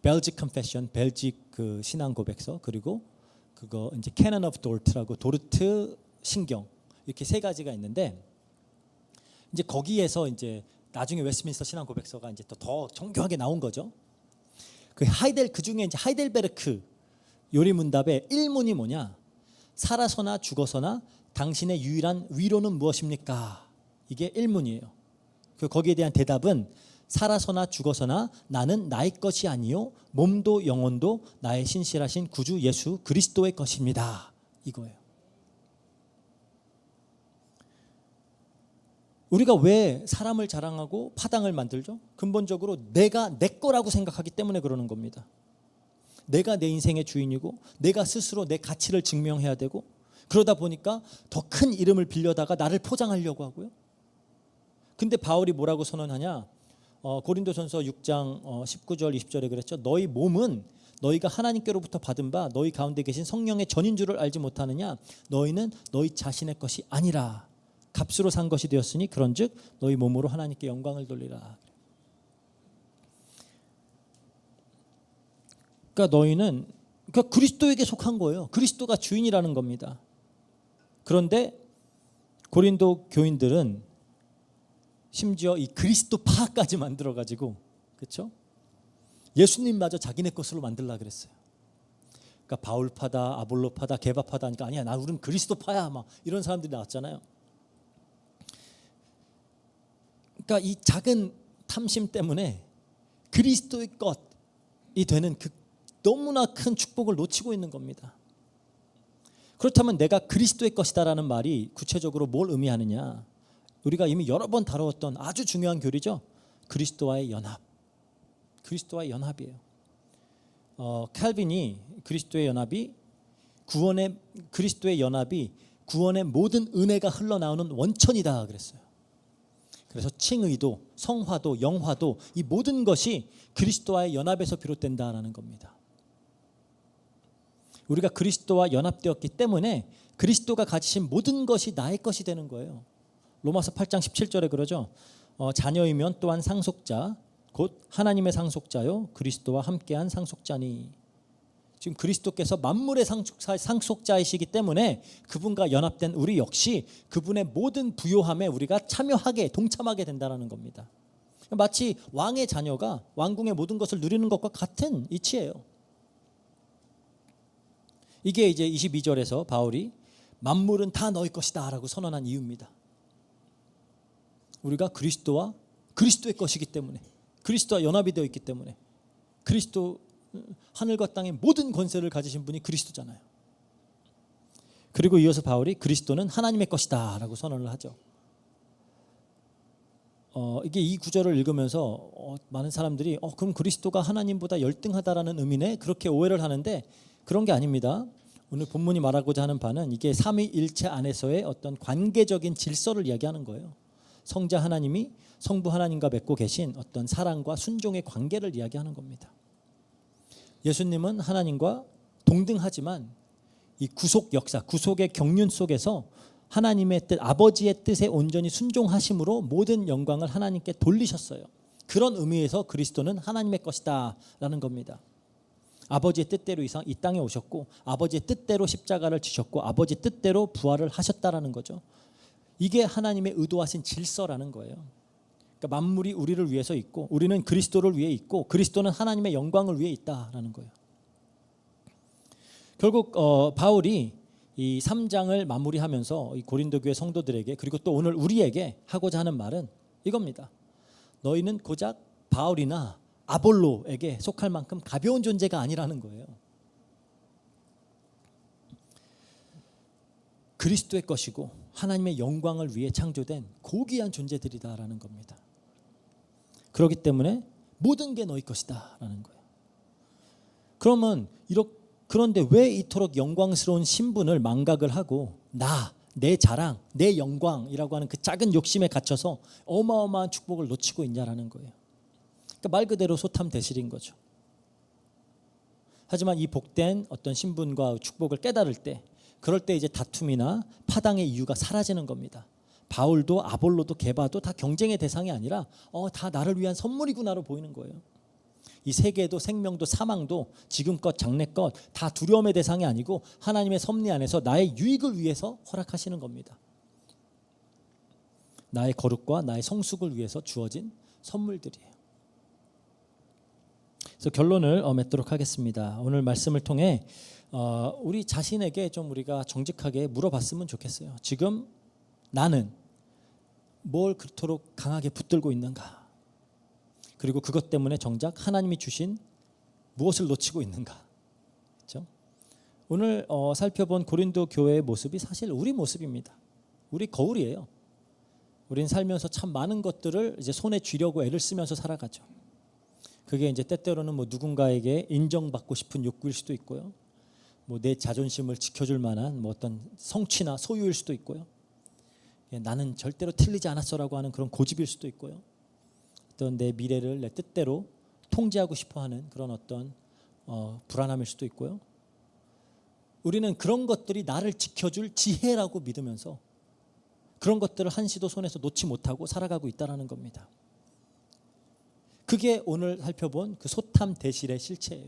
벨직 컨페션, 벨직 그 신앙 고백서, 그리고 그거 이제 캐넌 오브 도르트라고 도르트 신경, 이렇게 세 가지가 있는데, 이제 거기에서 이제 나중에 웨스트민스터 신앙 고백서가 이제 더 정교하게 나온 거죠. 그 중에 이제 하이델베르크 요리 문답의 1문이 뭐냐? 살아서나 죽어서나 당신의 유일한 위로는 무엇입니까? 이게 1문이에요. 거기에 대한 대답은 살아서나 죽어서나 나는 나의 것이 아니요 몸도 영혼도 나의 신실하신 구주 예수 그리스도의 것입니다. 이거예요. 우리가 왜 사람을 자랑하고 파당을 만들죠? 근본적으로 내가 내 거라고 생각하기 때문에 그러는 겁니다. 내가 내 인생의 주인이고 내가 스스로 내 가치를 증명해야 되고, 그러다 보니까 더 큰 이름을 빌려다가 나를 포장하려고 하고요. 근데 바울이 뭐라고 선언하냐? 고린도전서 6장 19절 20절에 그랬죠. 너희 몸은 너희가 하나님께로부터 받은 바 너희 가운데 계신 성령의 전인 줄을 알지 못하느냐? 너희는 너희 자신의 것이 아니라 값으로 산 것이 되었으니 그런즉 너희 몸으로 하나님께 영광을 돌리라. 그러니까 너희는 그리스도에게 속한 거예요. 그리스도가 주인이라는 겁니다. 그런데 고린도 교인들은 심지어 이 그리스도파까지 만들어 가지고, 그렇죠? 예수님마저 자기네 것으로 만들라 그랬어요. 그러니까 바울파다, 아볼로파다, 게바파다 하니까 아니야, 나 우린 그리스도파야, 막 이런 사람들이 나왔잖아요. 그러니까 이 작은 탐심 때문에 그리스도의 것이 되는 그 너무나 큰 축복을 놓치고 있는 겁니다. 그렇다면 내가 그리스도의 것이다라는 말이 구체적으로 뭘 의미하느냐? 우리가 이미 여러 번 다루었던 아주 중요한 교리죠. 그리스도와의 연합. 그리스도와의 연합이에요. 칼빈이 그리스도의 연합이 구원의 모든 은혜가 흘러나오는 원천이다 그랬어요. 그래서 칭의도, 성화도, 영화도 이 모든 것이 그리스도와의 연합에서 비롯된다라는 겁니다. 우리가 그리스도와 연합되었기 때문에 그리스도가 가지신 모든 것이 나의 것이 되는 거예요. 로마서 8장 17절에 그러죠. 자녀이면 또한 상속자 곧 하나님의 상속자요 그리스도와 함께한 상속자니. 지금 그리스도께서 만물의 상속자이시기 때문에 그분과 연합된 우리 역시 그분의 모든 부요함에 우리가 참여하게 동참하게 된다는 겁니다. 마치 왕의 자녀가 왕궁의 모든 것을 누리는 것과 같은 이치예요. 이게 이제 22절에서 바울이 만물은 다 너희 것이다 라고 선언한 이유입니다. 우리가 그리스도의 것이기 때문에, 그리스도와 연합이 되어 있기 때문에, 그리스도 하늘과 땅의 모든 권세를 가지신 분이 그리스도잖아요. 그리고 이어서 바울이 그리스도는 하나님의 것이다 라고 선언을 하죠. 이게 이 구절을 읽으면서 많은 사람들이 그럼 그리스도가 하나님보다 열등하다라는 의미네 그렇게 오해를 하는데 그런 게 아닙니다. 오늘 본문이 말하고자 하는 바는 이게 삼위일체 안에서의 어떤 관계적인 질서를 이야기하는 거예요. 성자 하나님이 성부 하나님과 맺고 계신 어떤 사랑과 순종의 관계를 이야기하는 겁니다. 예수님은 하나님과 동등하지만 이 구속 역사, 구속의 경륜 속에서 하나님의 뜻, 아버지의 뜻에 온전히 순종하심으로 모든 영광을 하나님께 돌리셨어요. 그런 의미에서 그리스도는 하나님의 것이다 라는 겁니다. 아버지의 뜻대로 이 땅에 오셨고 아버지의 뜻대로 십자가를 지셨고 아버지 뜻대로 부활을 하셨다라는 거죠. 이게 하나님의 의도하신 질서라는 거예요. 그러니까 만물이 우리를 위해서 있고 우리는 그리스도를 위해 있고 그리스도는 하나님의 영광을 위해 있다라는 거예요. 결국 바울이 이 3장을 마무리하면서 이 고린도 교회 성도들에게 그리고 또 오늘 우리에게 하고자 하는 말은 이겁니다. 너희는 고작 바울이나 아볼로에게 속할 만큼 가벼운 존재가 아니라는 거예요. 그리스도의 것이고 하나님의 영광을 위해 창조된 고귀한 존재들이다라는 겁니다. 그렇기 때문에 모든 게 너희 것이다라는 거예요. 그런데 왜 이토록 영광스러운 신분을 망각을 하고 내 자랑, 내 영광이라고 하는 그 작은 욕심에 갇혀서 어마어마한 축복을 놓치고 있냐라는 거예요. 그러니까 말 그대로 소탐대실인 거죠. 하지만 이 복된 어떤 신분과 축복을 깨달을 때 그럴 때 이제 다툼이나 파당의 이유가 사라지는 겁니다. 바울도 아볼로도 게바도 다 경쟁의 대상이 아니라 다 나를 위한 선물이구나로 보이는 거예요. 이 세계도 생명도 사망도 지금껏 장래껏 다 두려움의 대상이 아니고 하나님의 섭리 안에서 나의 유익을 위해서 허락하시는 겁니다. 나의 거룩과 나의 성숙을 위해서 주어진 선물들이에요. 그래서 결론을 맺도록 하겠습니다. 오늘 말씀을 통해 우리 자신에게 좀 우리가 정직하게 물어봤으면 좋겠어요. 지금 나는 뭘 그토록 강하게 붙들고 있는가? 그리고 그것 때문에 정작 하나님이 주신 무엇을 놓치고 있는가? 그렇죠? 오늘 살펴본 고린도 교회의 모습이 사실 우리 모습입니다. 우리 거울이에요. 우린 살면서 참 많은 것들을 이제 손에 쥐려고 애를 쓰면서 살아가죠. 그게 이제 때때로는 누군가에게 인정받고 싶은 욕구일 수도 있고요. 내 자존심을 지켜줄 만한 어떤 성취나 소유일 수도 있고요. 나는 절대로 틀리지 않았어라고 하는 그런 고집일 수도 있고요. 어떤 내 미래를 내 뜻대로 통제하고 싶어하는 그런 어떤 불안함일 수도 있고요. 우리는 그런 것들이 나를 지켜줄 지혜라고 믿으면서 그런 것들을 한시도 손에서 놓지 못하고 살아가고 있다는 겁니다. 그게 오늘 살펴본 그 소탐대실의 실체예요.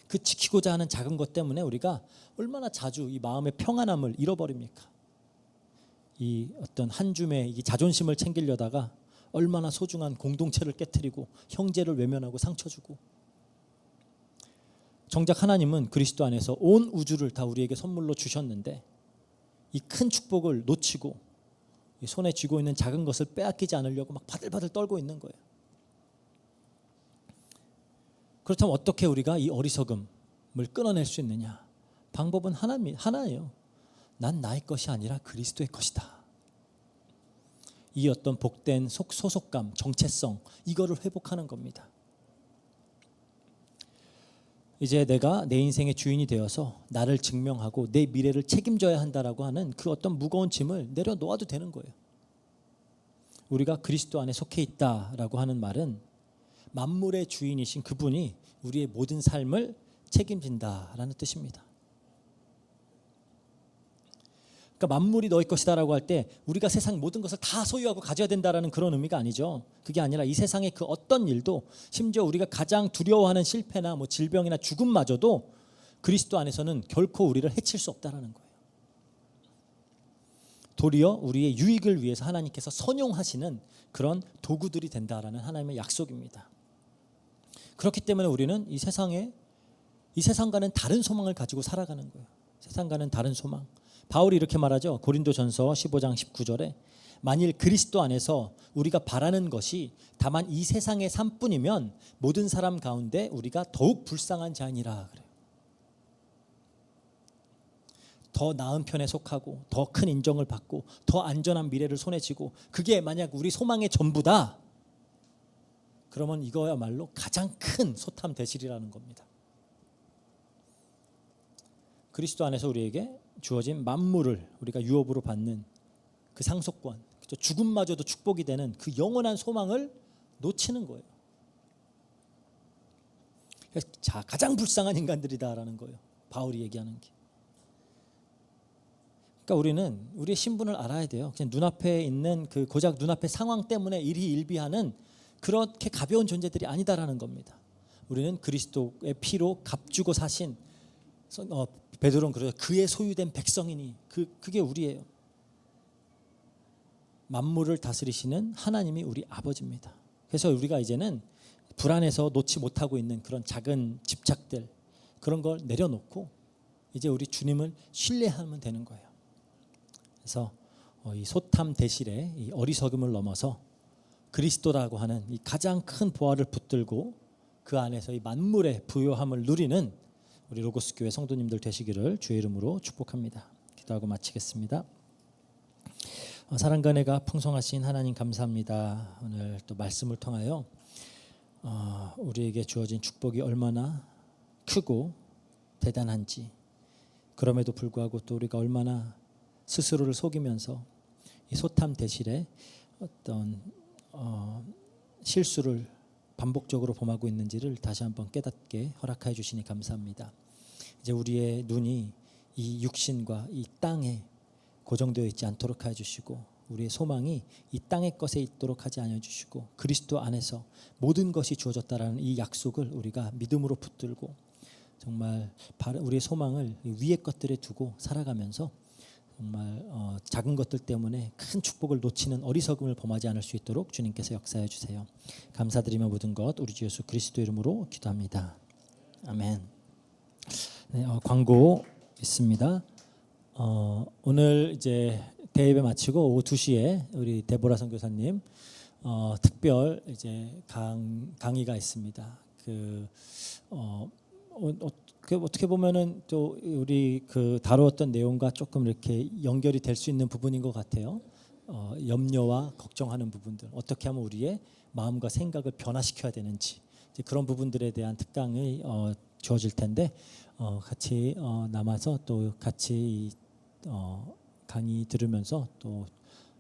그 지키고자 하는 작은 것 때문에 우리가 얼마나 자주 이 마음의 평안함을 잃어버립니까? 이 어떤 한 줌의 이 자존심을 챙기려다가 얼마나 소중한 공동체를 깨트리고 형제를 외면하고 상처 주고. 정작 하나님은 그리스도 안에서 온 우주를 다 우리에게 선물로 주셨는데 이 큰 축복을 놓치고 손에 쥐고 있는 작은 것을 빼앗기지 않으려고 막 바들바들 떨고 있는 거예요. 그렇다면 어떻게 우리가 이 어리석음을 끊어낼 수 있느냐? 방법은 하나예요. 난 나의 것이 아니라 그리스도의 것이다. 이 어떤 복된 소속감, 정체성, 이거를 회복하는 겁니다. 이제 내가 내 인생의 주인이 되어서 나를 증명하고 내 미래를 책임져야 한다라고 하는 그 어떤 무거운 짐을 내려놓아도 되는 거예요. 우리가 그리스도 안에 속해 있다라고 하는 말은 만물의 주인이신 그분이 우리의 모든 삶을 책임진다라는 뜻입니다. 그러니까 만물이 너의 것이다라고 할 때 우리가 세상 모든 것을 다 소유하고 가져야 된다라는 그런 의미가 아니죠. 그게 아니라 이 세상의 그 어떤 일도, 심지어 우리가 가장 두려워하는 실패나 뭐 질병이나 죽음마저도 그리스도 안에서는 결코 우리를 해칠 수 없다라는 거예요. 도리어 우리의 유익을 위해서 하나님께서 선용하시는 그런 도구들이 된다라는 하나님의 약속입니다. 그렇기 때문에 우리는 이 세상과는 다른 소망을 가지고 살아가는 거예요. 세상과는 다른 소망. 바울이 이렇게 말하죠. 고린도전서 15장 19절에 만일 그리스도 안에서 우리가 바라는 것이 다만 이 세상의 삶뿐이면 모든 사람 가운데 우리가 더욱 불쌍한 자니라 그래요. 더 나은 편에 속하고 더 큰 인정을 받고 더 안전한 미래를 손에 쥐고 그게 만약 우리 소망의 전부다, 그러면 이거야말로 가장 큰 소탐 대실이라는 겁니다. 그리스도 안에서 우리에게 주어진 만물을 우리가 유업으로 받는 그 상속권, 죽음마저도 축복이 되는 그 영원한 소망을 놓치는 거예요. 자, 가장 불쌍한 인간들이다라는 거예요. 바울이 얘기하는 게. 그러니까 우리는 우리의 신분을 알아야 돼요. 그냥 눈앞에 있는 그 고작 눈앞의 상황 때문에 일희일비하는 그렇게 가벼운 존재들이 아니다라는 겁니다. 우리는 그리스도의 피로 값주고 사신, 베드로는 그래요. 그의 소유된 백성이니 그게 우리예요. 만물을 다스리시는 하나님이 우리 아버지입니다. 그래서 우리가 이제는 불안해서 놓지 못하고 있는 그런 작은 집착들, 그런 걸 내려놓고 이제 우리 주님을 신뢰하면 되는 거예요. 그래서 이 소탐 대실의 이 어리석음을 넘어서 그리스도라고 하는 이 가장 큰 보화를 붙들고 그 안에서 이 만물의 부요함을 누리는 우리 로고스 교회 성도님들 되시기를 주의 이름으로 축복합니다. 기도하고 마치겠습니다. 사랑과 은혜가 풍성하신 하나님 감사합니다. 오늘 또 말씀을 통하여 우리에게 주어진 축복이 얼마나 크고 대단한지, 그럼에도 불구하고 또 우리가 얼마나 스스로를 속이면서 이 소탐 대실에 어떤 실수를 반복적으로 범하고 있는지를 다시 한번 깨닫게 허락하여 주시니 감사합니다. 이제 우리의 눈이 이 육신과 이 땅에 고정되어 있지 않도록 하여 주시고, 우리의 소망이 이 땅의 것에 있도록 하지 않아 주시고, 그리스도 안에서 모든 것이 주어졌다라는 이 약속을 우리가 믿음으로 붙들고 정말 우리의 소망을 위의 것들에 두고 살아가면서 정말 작은 것들 때문에 큰 축복을 놓치는 어리석음을 범하지 않을 수 있도록 주님께서 역사해 주세요. 감사드리며 모든 것 우리 주 예수 그리스도 이름으로 기도합니다. 아멘. 네, 광고 있습니다. 오늘 이제 대예배 마치고 오후 2시에 우리 데보라 선교사님 특별 이제 강의가 있습니다. 어떻게 보면은 또 우리 그 다루었던 내용과 조금 이렇게 연결이 될 수 있는 부분인 것 같아요. 염려와 걱정하는 부분들, 어떻게 하면 우리의 마음과 생각을 변화시켜야 되는지, 이제 그런 부분들에 대한 특강이 주어질 텐데 같이 남아서 또 같이 강의 들으면서 또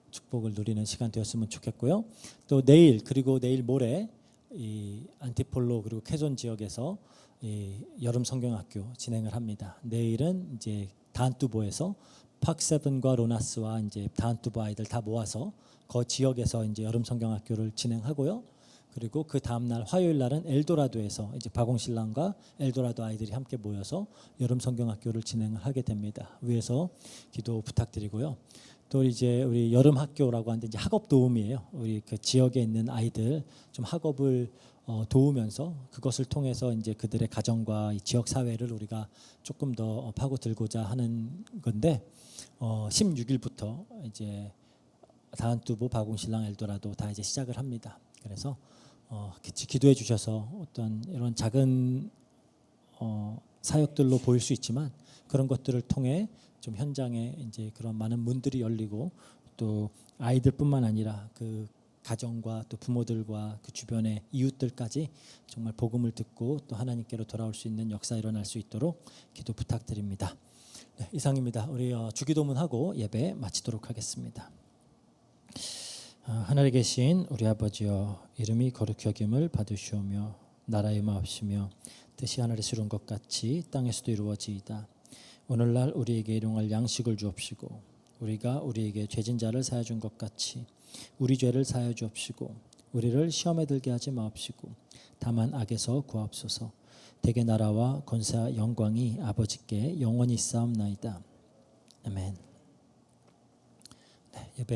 축복을 누리는 시간 되었으면 좋겠고요. 또 내일 그리고 내일 모레 이 안티폴로 그리고 캐존 지역에서 이 여름 성경학교 진행을 합니다. 내일은 이제 다한투보에서 팍세븐과 로나스와 이제 다한투보 아이들 다 모아서 그 지역에서 이제 여름 성경학교를 진행하고요. 그리고 그 다음 날 화요일 날은 엘도라도에서 이제 박홍신랑과 엘도라도 아이들이 함께 모여서 여름 성경학교를 진행을 하게 됩니다. 위에서 기도 부탁드리고요. 또 이제 우리 여름 학교라고 하는데 이제 학업 도움이에요. 우리 그 지역에 있는 아이들 좀 학업을 도우면서 그것을 통해서 이제 그들의 가정과 이 지역 사회를 우리가 조금 더 파고들고자 하는 건데 16일부터 이제 다한투보, 박웅신랑, 엘도라도 다 이제 시작을 합니다. 그래서 같이 기도해 주셔서 어떤 이런 작은 사역들로 보일 수 있지만 그런 것들을 통해 좀 현장에 이제 그런 많은 문들이 열리고 또 아이들뿐만 아니라 그 가정과 또 부모들과 그 주변의 이웃들까지 정말 복음을 듣고 또 하나님께로 돌아올 수 있는 역사 일어날 수 있도록 기도 부탁드립니다. 네, 이상입니다. 우리 주기도문하고 예배 마치도록 하겠습니다. 하늘에 계신 우리 아버지여, 이름이 거룩히 여김을 받으시오며 나라의 마옵시며 뜻이 하늘에서 이룬 것 같이 땅에서도 이루어지이다. 오늘날 우리에게 일용할 양식을 주옵시고 우리가 우리에게 죄진 자를 사하여 준 것 같이 우리 죄를 사하여 주옵시고 우리를 시험에 들게 하지 마옵시고 다만 악에서 구하옵소서. 대개 나라와 권세와 영광이 아버지께 영원히 있사옵나이다. 아멘. 네, 예배